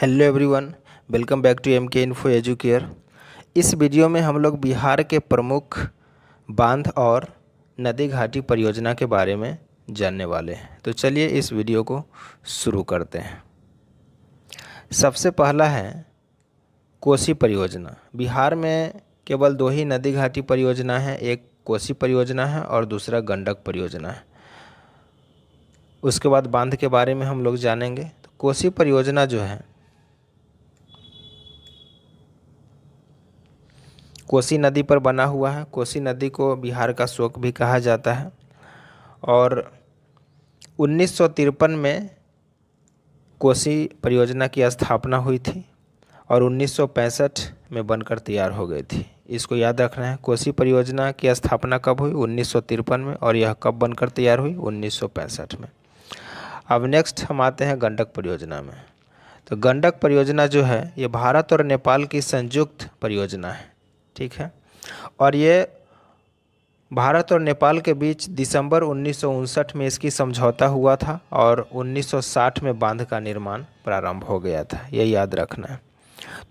Hello everyone, welcome back to M K info educare. इस video में हम लोग बिहार के प्रमुख बांध और नदी घाटी परियोजना के बारे में जानने वाले हैं। तो चलिए इस वीडियो को शुरू करते हैं। सबसे पहला है कोसी परियोजना। बिहार में केवल दो ही नदी घाटी परियोजना है, एक कोसी परियोजना है और दूसरा गंडक परियोजना है। उसके बाद बांध के बारे में हम लोग जानेंगे। तो कोसी परियोजना जो है कोसी नदी पर बना हुआ है। कोसी नदी को बिहार का शोक भी कहा जाता है और 1953 में कोसी परियोजना की स्थापना हुई थी और 1965 में बनकर तैयार हो गई थी। इसको याद रखना है। कोसी परियोजना की स्थापना कब हुई? 1953 में। और यह कब बनकर तैयार हुई? 1965 में। अब नेक्स्ट हम आते हैं गंडक परियोजना में। तो गंडक परियोजना जो है ये भारत और नेपाल की संयुक्त परियोजना है, ठीक है। और ये भारत और नेपाल के बीच दिसंबर 1959 में इसकी समझौता हुआ था और 1960 में बांध का निर्माण प्रारंभ हो गया था। ये याद रखना है।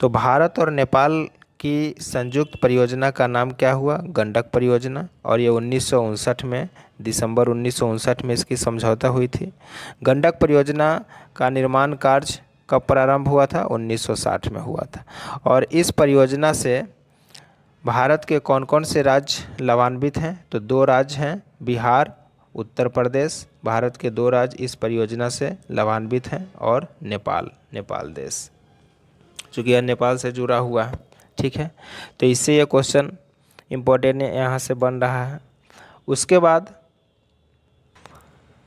तो भारत और नेपाल की संयुक्त परियोजना का नाम क्या हुआ? गंडक परियोजना। और ये 1959 में दिसंबर 1959 में इसकी समझौता हुई थी। गंडक परियोजना का निर्माण कार्य कब प्रारंभ हुआ था? 1960 में हुआ था। और इस परियोजना से भारत के कौन कौन से राज्य लाभान्वित हैं? तो दो राज्य हैं, बिहार, उत्तर प्रदेश। भारत के दो राज्य इस परियोजना से लाभान्वित हैं और नेपाल देश, चूँकि यह नेपाल से जुड़ा हुआ है, ठीक है। तो इससे ये क्वेश्चन इम्पोर्टेंट यहाँ से बन रहा है। उसके बाद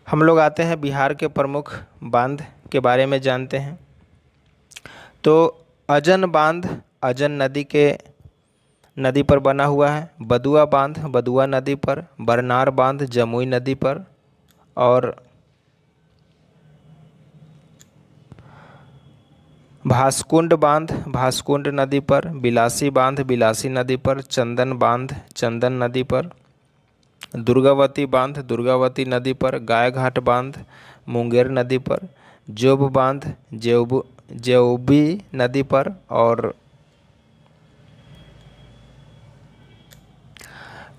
हम लोग आते हैं बिहार के प्रमुख बांध के बारे में जानते हैं। तो अजन बांध अजन नदी पर बना हुआ है। बदुआ बांध बदुआ नदी पर। बरनार बांध जमुई नदी पर। और भासकुंड बांध भासकुंड नदी पर। बिलासी बांध बिलासी नदी पर। चंदन बांध चंदन नदी पर। दुर्गावती बांध दुर्गावती नदी पर। गायघाट बांध मुंगेर नदी पर। जोब बांध जेऊबी नदी पर। और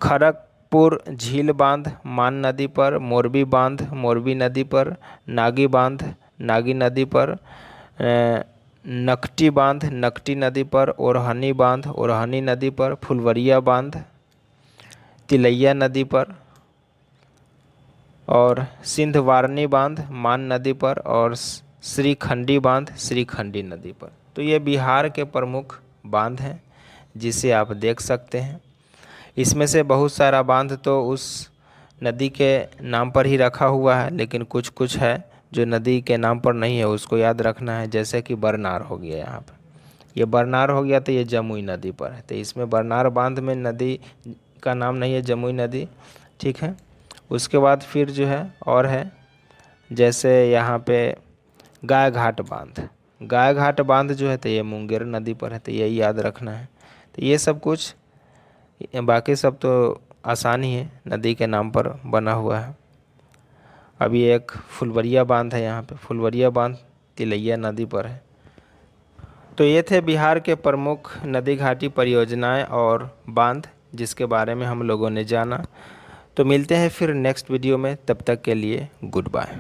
खड़गपुर झील बांध मान नदी पर। मोरबी बांध मोरबी नदी पर। नागी बांध नागी नदी पर। नकटी बांध नकटी नदी पर। ओरहनी बांध ओरहनी नदी पर। फुलवरिया बांध तिलैया नदी पर। और सिंधवारनी बांध मान नदी पर। और श्रीखंडी बांध श्रीखंडी नदी पर। तो ये बिहार के प्रमुख बांध हैं जिसे आप देख सकते हैं। इसमें से बहुत सारा बांध तो उस नदी के नाम पर ही रखा हुआ है, लेकिन कुछ कुछ है जो नदी के नाम पर नहीं है, उसको याद रखना है। जैसे कि बरनार हो गया, यहाँ पर ये बरनार हो गया तो ये जमुई नदी पर है। तो इसमें बरनार बांध में नदी का नाम नहीं है, जमुई नदी, ठीक है। उसके बाद फिर जो है और है, जैसे यहाँ पे गायघाट बांध जो है तो ये मुंगेर नदी पर है। तो यही याद रखना है। तो ये सब कुछ, बाकी सब तो आसान ही है, नदी के नाम पर बना हुआ है। अभी एक फुलवरिया बांध है, यहाँ पे फुलवरिया बांध तिलैया नदी पर है। तो ये थे बिहार के प्रमुख नदी घाटी परियोजनाएं और बांध जिसके बारे में हम लोगों ने जाना। तो मिलते हैं फिर नेक्स्ट वीडियो में, तब तक के लिए गुड बाय।